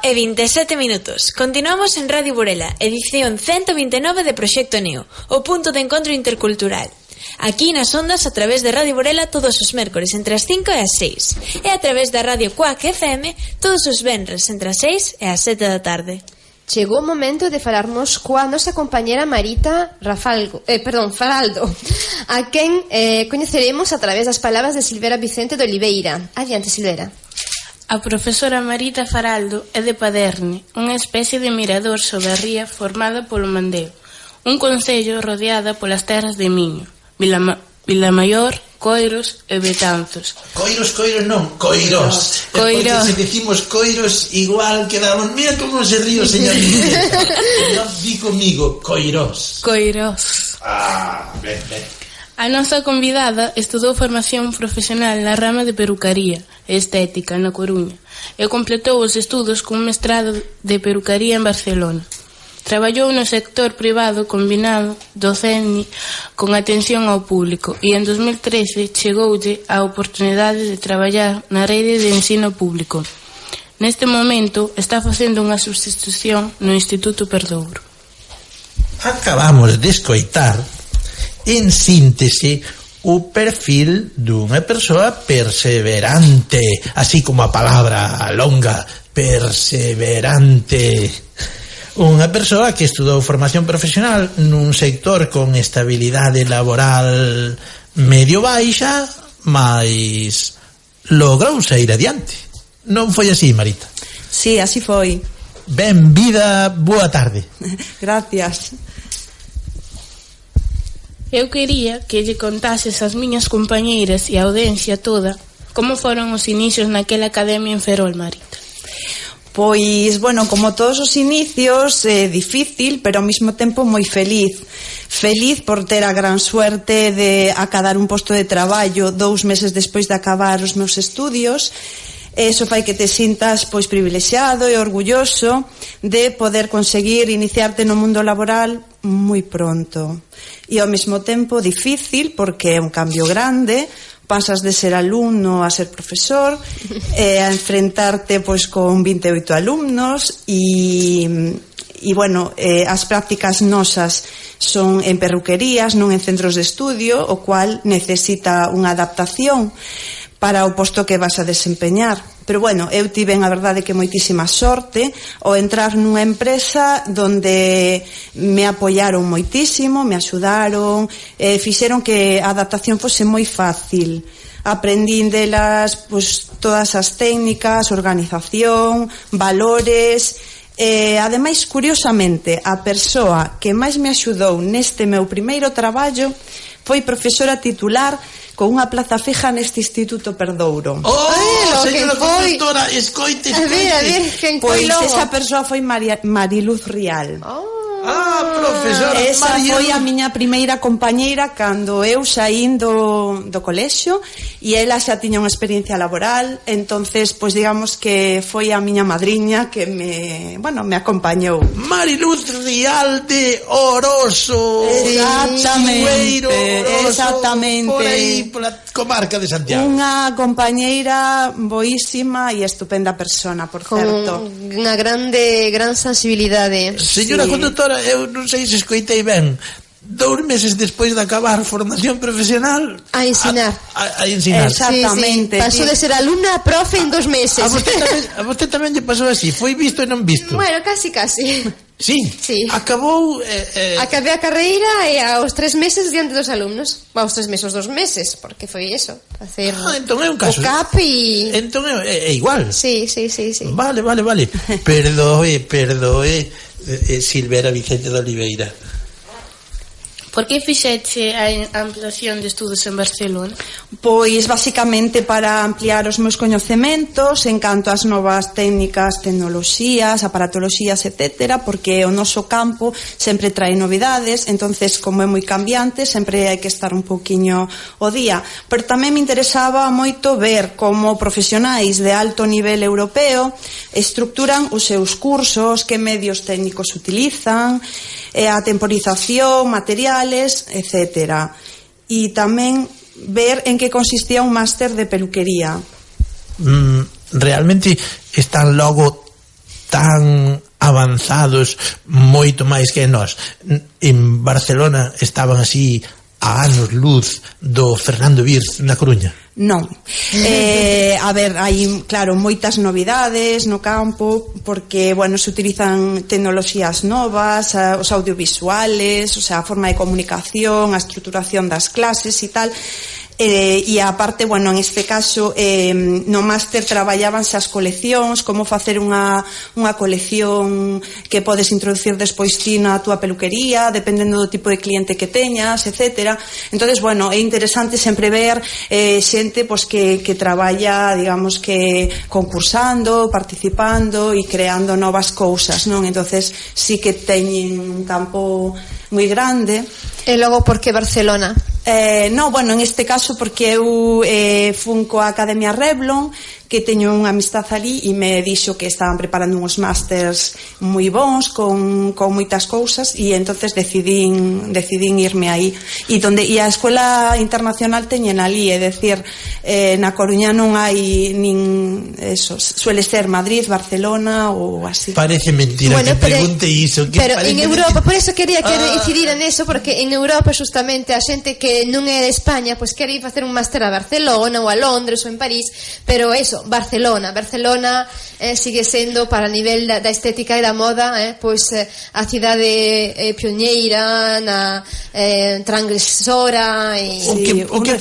5:27. Continuamos en Radio Burela, edición 129 de Proxecto Neo, o punto de encontro intercultural. Aquí nas ondas a través de Radio Burela todos os mércores entre as 5 e as 6 e a través da Radio Cuac FM todos os venres entre as 6 e as 7 da tarde. Chegou o momento de falarnos coa nosa compañera Marita Faraldo, a quen coñeceremos a través das palabras de Silvera Vicente de Oliveira. Adiante, Silvera. A profesora Marita Faraldo é de Paderne, unha especie de mirador sobre a ría formada polo Mandeo, un concello rodeada polas terras de Miño, Vilamaior, Coiros e Betanzos. Coiros non, Coirós. Porque se decimos Coiros igual quedamos, mira como se río, señor. Non di comigo, Coirós. Coirós. Ben. A nosa convidada estudou formación profesional na rama de perucaría e estética na Coruña e completou os estudos cun mestrado de perucaría en Barcelona. Traballou no sector privado combinado docente con atención ao público e en 2013 chegoulle a oportunidade de traballar na rede de ensino público. Neste momento está facendo unha substitución no Instituto Perdouro. Acabamos de escoitar en síntese o perfil dunha persoa perseverante, así como a palabra longa, perseverante. Unha persoa que estudou formación profesional nun sector con estabilidade laboral medio baixa, mas logrou sair adiante. Non foi así, Marita? Sí, así foi. Benvida, boa tarde. Gracias. Eu quería que lle contases ás miñas compañeiras e a audiencia toda como foron os inicios naquela academia en Ferrol, Marita. Pois, bueno, como todos os inicios, difícil, pero ao mesmo tempo moi feliz. Feliz por ter a gran suerte de acadar un posto de traballo 2 meses despois de acabar os meus estudios. Eso fai que te sintas pois privilexiado e orgulloso de poder conseguir iniciarte no mundo laboral moi pronto. E ao mesmo tempo difícil porque é un cambio grande. Pasas de ser alumno a ser profesor, a enfrentarte pois con 28 alumnos e bueno, as prácticas nosas son en perruquerías, non en centros de estudio, o cual necesita unha adaptación para o posto que vas a desempeñar. Pero bueno, eu tiven a verdade que moitísima sorte ao entrar nunha empresa donde me apoiaron moitísimo, me axudaron, fixeron que a adaptación fose moi fácil. Aprendín delas pois, todas as técnicas, organización, valores. Ademais, curiosamente, a persoa que máis me axudou neste meu primeiro traballo foi profesora titular con unha plaza fija neste Instituto Perdouro. Señora conductora, escoite. A ver, quen foi logo? Pois esa persoa foi Mariluz Rial. Profesora esa María. foi a miña primeira compañeira cando eu saín do colexio e ela xa tiña unha experiencia laboral, entonces, pois digamos que foi a miña madriña que me acompañou. Mariluz Rial de Oroso. Exactamente. Por aí, pola comarca de Santiago. Unha compañeira boísima e estupenda persona, por certo. Unha gran sensibilidade. Señora conductora, eu non sei se escoitei ben. 2 meses despois de acabar formación profesional a ensinar. A ensinar. Exactamente. Sí. Pasou de ser alumna a profe en 2 meses. A vostede tamén lle pasou así. Foi visto e non visto. Bueno, casi. Sí. Acabou acabei a carreira e aos 3 meses diante dos alumnos. Aos 3 meses, 2 meses, porque foi eso, facer entón é un caso. O CAP e entón é igual. Sí. Vale. Perdoe, Silvera Vicente de Oliveira. Por que fixeche a ampliación de estudos en Barcelona? Pois basicamente para ampliar os meus coñecementos en canto ás novas técnicas, tecnoloxías, aparatoloxías, etcétera, porque o noso campo sempre trae novidades, entonces como é moi cambiante, sempre hai que estar un pouquiño o día. Pero tamén me interesaba moito ver como profesionais de alto nivel europeo estructuran os seus cursos, que medios técnicos utilizan, a temporización, materiales, etcétera. E tamén ver en que consistía un máster de peluquería. Realmente están logo tan avanzados, moito máis que nós. En Barcelona estaban así a anos luz do Fernando Virz na Coruña. Non. A ver, hai, claro, moitas novidades no campo, porque, bueno, se utilizan tecnoloxías novas, os audiovisuales, o sea, a forma de comunicación, a estruturación das clases e tal. E aparte, bueno, en este caso no máster traballábanse as coleccións, como facer unha colección que podes introducir despois ti na túa peluquería, dependendo do tipo de cliente que teñas, etcétera. Entonces, bueno, é interesante sempre ver xente pois que traballa, digamos que concursando, participando e creando novas cousas, non? Entonces, sí que teñen un campo moi grande. E logo, por que Barcelona? No, bueno, en este caso porque eu fun coa Academia Revlon, que teño unha amistad ali, e me dixo que estaban preparando uns másters moi bons con moitas cousas, e entonces decidín irme aí. E a Escuela Internacional teñen ali, é decir, na Coruña non hai nin eso, suele ser Madrid, Barcelona ou así. Parece mentira, bueno, que pregunte iso. Pero en Europa, por eso quería incidir en eso, porque en Europa justamente a xente que non é de España, pois quere ir facer un máster a Barcelona ou a Londres ou en París, pero eso, Barcelona sigue sendo, para o nivel da estética e da moda, pois a cidade pioneira, transgresora e... O que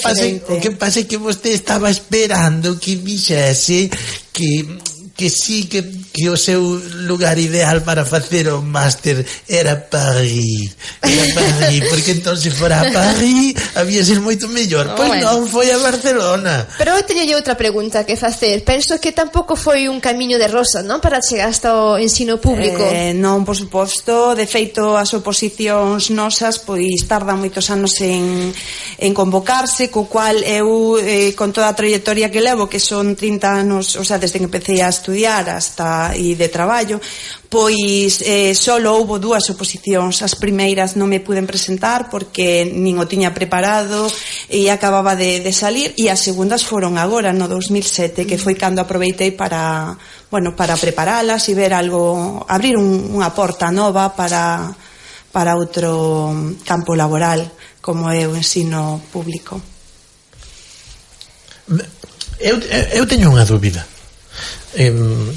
pasa é que vostede estaba esperando que dixese que sí, que o seu lugar ideal para facer o máster era París, porque entón se fora a París había ser moito mellor. Pois non, foi a Barcelona. Pero eu teño outra pregunta que facer. Penso que tampouco foi un camiño de rosa, non, para chegar hasta o ensino público. Non, por suposto. De feito, as oposicións nosas pois tardan moitos anos en convocarse, co cual eu, con toda a trayectoria que levo, que son 30 anos, o sea, desde que empecé a estudiar hasta e de traballo, pois solo houbo 2 oposicións. As primeiras non me puden presentar porque nin o tiña preparado e acababa de salir, e as segundas foron agora no 2007, que foi cando aproveitei para preparalas e ver algo, abrir unha porta nova para outro campo laboral como é o ensino público. Eu teño unha dúbida.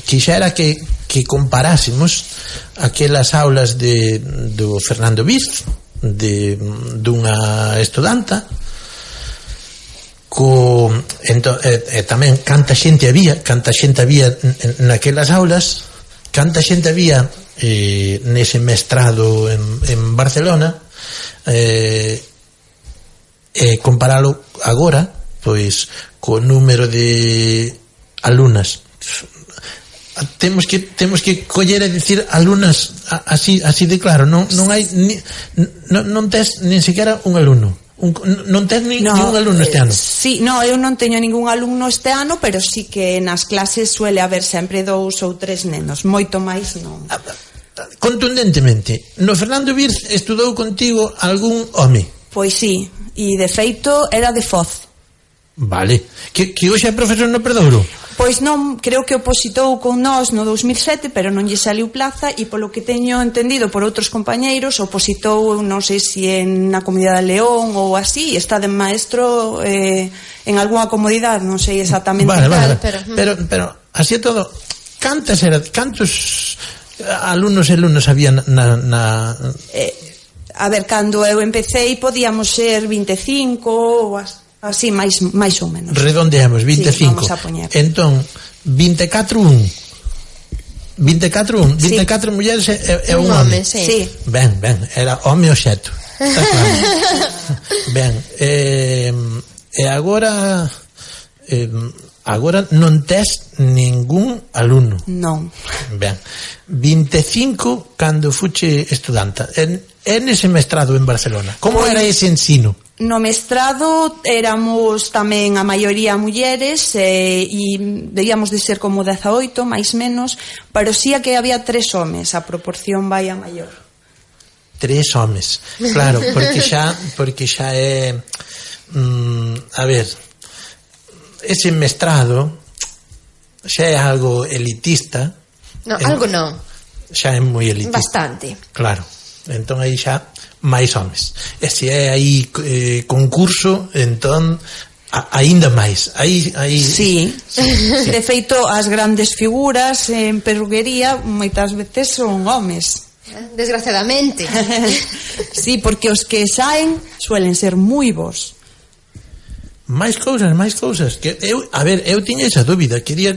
Quixera que comparásemos aquelas aulas do Fernando Virz, dunha estudanta, tamén canta xente había naquelas aulas, canta xente había nese mestrado en Barcelona, comparalo agora pois co número de alumnas. Temos que coller e dicir alumnas así de claro. Non hai non tes nin sequera un alumno. Non tes ningún alumno este ano. Sí, eu non teño ningún alumno este ano, pero sí que nas clases suele haber sempre 2 ou 3 nenos, moito máis non. Contundentemente, no Fernando Virz estudou contigo algún home? Pois sí, e de feito era de Foz. Vale, que hoxe é profesor no Perdouro? Pois non, creo que opositou con nós no 2007, pero non lle saliu plaza, e polo que teño entendido por outros compañeiros, opositou, non sei se na Comunidade de León ou así, está de maestro en algunha comodidade, non sei exactamente. Vale. Pero así todo, cantos alumnos e alumnos había na... A ver, cando eu empecé podíamos ser 25 ou así, máis ou menos. Redondeamos, 25. Sí, vamos a poñer. Entón, 24 mulleres é un home. Sí. Ben, era home o xeto. Está claro. Ben, e agora non tes ningún alumno. Non. Ben, 25 cando fuche estudanta. En ese mestrado en Barcelona, como era ese ensino? No mestrado éramos tamén a maioría mulleres, e debíamos de ser como 18, máis menos, pero sí que había 3 homes, a proporción vai a maior. 3 homes, claro, porque xa é a ver, ese mestrado xa é algo elitista, No, algo non. Xa é moi elitista. Bastante. Claro. Entón aí xa máis homes. E se é aí concurso, entón aínda máis. Aí Sí. De feito, as grandes figuras en perruquería moitas veces son homes. Desgraciadamente. Sí, porque os que saen suelen ser moi bons. máis cousas que eu tiña esa dúbida, quería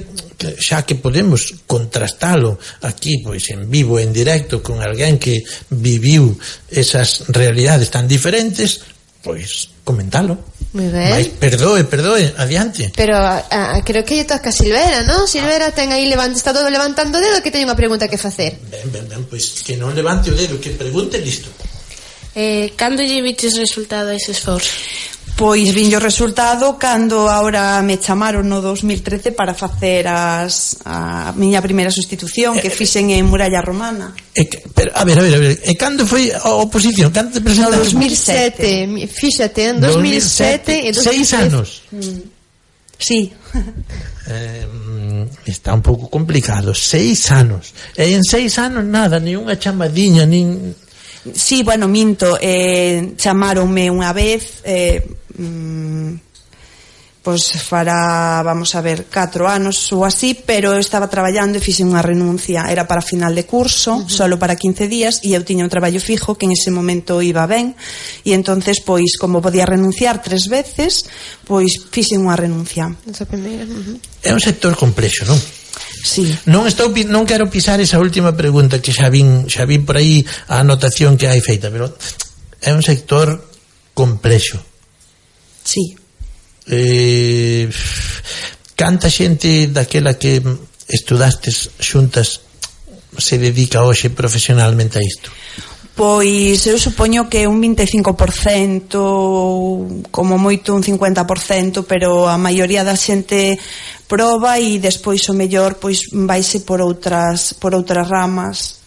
xa que podemos contrastalo aquí pois en vivo, en directo con alguén que viviu esas realidades tan diferentes, pois comentalo. Moi ben. Mais perdoe, adiante. Pero creo que lle toca a Silvera, non? Silvera ten aí está todo levantando o dedo, que teño unha pregunta que facer. Ben, pois que non levante o dedo, que pregunte, listo. Cando lle viches resultado a ese esforzo? Pois viño o resultado cando agora me chamaron no 2013 para facer a miña primeira sustitución que fixen en Muralla Romana. Pero, a ver, e cando foi a oposición? Cando te No presentaste? 2007. Fíxate, en 2007 e 6 anos. Sí. Está un pouco complicado. 6 anos. E en 6 anos nada, ni unha chamadiña, nin... Sí, bueno, minto, chamaronme unha vez, pois fará, vamos a ver, 4 anos ou así, pero eu estaba traballando e fixe unha renuncia, era para final de curso, solo para 15 días, e eu tiña un traballo fijo que en ese momento iba ben, e entonces, pois, como podía renunciar 3 veces, pois fixe unha renuncia. É un sector complexo, non? Sí. Non quero pisar esa última pregunta que xa vin por aí a anotación que hai feita, pero é un sector complexo. Sí. Canta xente daquela que estudastes xuntas se dedica hoxe profesionalmente a isto? Pois eu supoño que un 25%, como moito un 50%, pero a maioría da xente proba e despois o mellor pois vaise por outras ramas.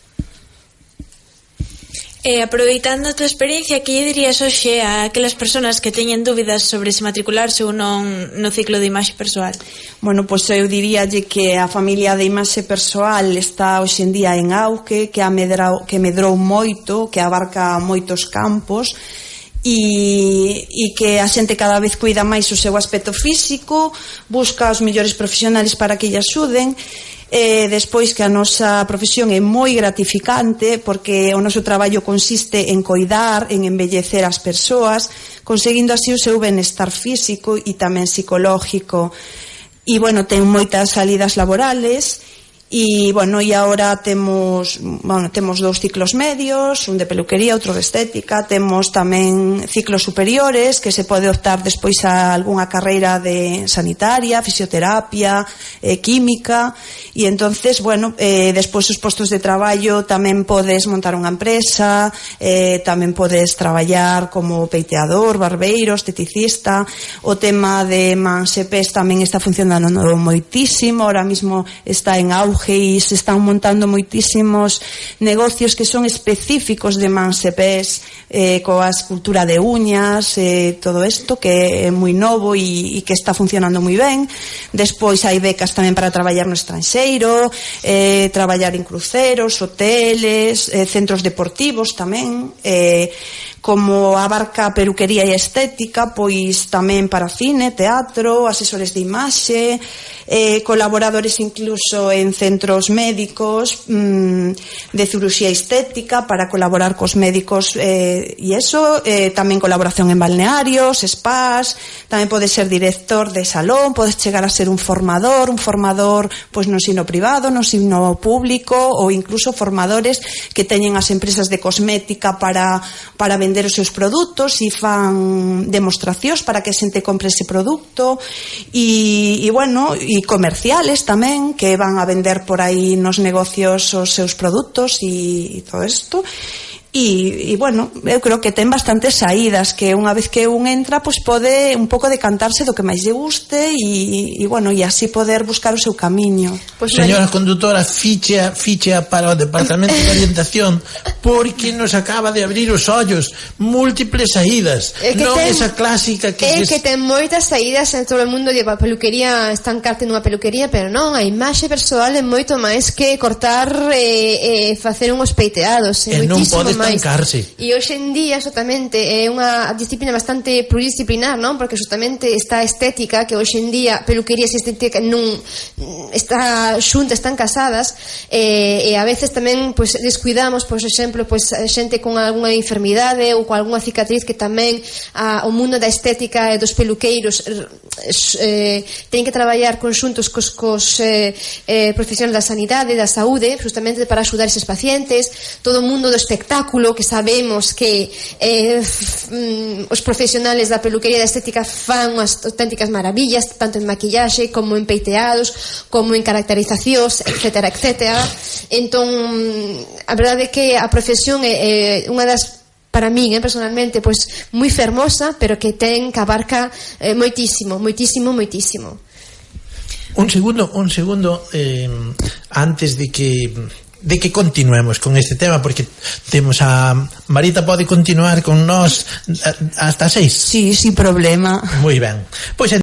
Aproveitando a tua experiencia, que lle dirías hoxe a aquelas persoas que teñen dúbidas sobre se matricularse ou non no ciclo de imaxe persoal? Bueno, pois eu diríalle que a familia de imaxe persoal está hoxe en día en auge, que medrou moito, que abarca moitos campos, e que a xente cada vez cuida máis o seu aspecto físico, busca os mellores profesionales para que lle axuden. Despois que a nosa profesión é moi gratificante porque o noso traballo consiste en coidar, en embellecer as persoas, conseguindo así o seu benestar físico e tamén psicológico. E, bueno, ten moitas salidas laborales e, bueno, e agora temos 2 ciclos medios, un de peluquería, outro de estética, temos tamén ciclos superiores que se pode optar despois a algunha carreira de sanitaria, fisioterapia, química, e entonces, bueno, despois os postos de traballo tamén podes montar unha empresa, tamén podes traballar como peiteador, barbeiro, esteticista. O tema de mans e pés tamén está funcionando moitísimo, ahora mismo está en auge e se están montando moitísimos negocios que son específicos de mans e pés, coa escultura de uñas, todo isto que é moi novo e que está funcionando moi ben. Despois hai becas tamén para traballar no estranxeiro, traballar en cruceros, hoteles, centros deportivos tamén, como abarca peluquería e estética, pois tamén para cine, teatro, asesores de imaxe, colaboradores incluso en centros médicos de cirurxía estética para colaborar cos médicos e iso, tamén colaboración en balnearios, spas, tamén podes ser director de salón, podes chegar a ser un formador pois no ensino privado, no ensino público, ou incluso formadores que teñen as empresas de cosmética para vender os seus produtos e fan demostracións para que a xente compre ese produto e bueno, e comerciales tamén que van a vender por aí nos negocios os seus produtos e todo isto. E bueno, eu creo que ten bastantes saídas que unha vez que un entra pois pode un pouco decantarse do que máis lle guste e bueno, e así poder buscar o seu camiño. Señora condutora, fichea para o Departamento de Orientación porque nos acaba de abrir os ollos múltiples saídas, non esa clásica que ten moitas saídas en todo o mundo de peluquería, estancarte nunha peluquería, pero non, a imaxe persoal é moito máis que cortar e facer unhos peiteados, é non moitísimo pode máis. estancarse. E hoxe en día xustamente é unha disciplina bastante pluridisciplinar, non? Porque xustamente esta estética que hoxe en día peluquerías e estética non está xuntas, están casadas, e a veces tamén pues descuidamos, por exemplo, pues xente con algunha enfermidade ou con algunha cicatriz, que tamén o mundo da estética e dos peluqueiros teñen que traballar conxuntos cos profesionales da sanidade, da saúde, justamente para axudar eses pacientes. Todo o mundo do espectáculo, que sabemos que os profesionales da peluquería e da estética fan unhas auténticas maravillas, tanto en maquillaxe como en peiteados, como en caracterizacións, etcétera, etcétera. Entón, a verdade é que a profesión é unha das, para min, personalmente, pois moi fermosa, pero que abarca moitísimo. Un segundo, antes de que continuemos con este tema, porque temos a Marita, pode continuar con nós hasta 6. Sí, sin problema. Moi ben. Pois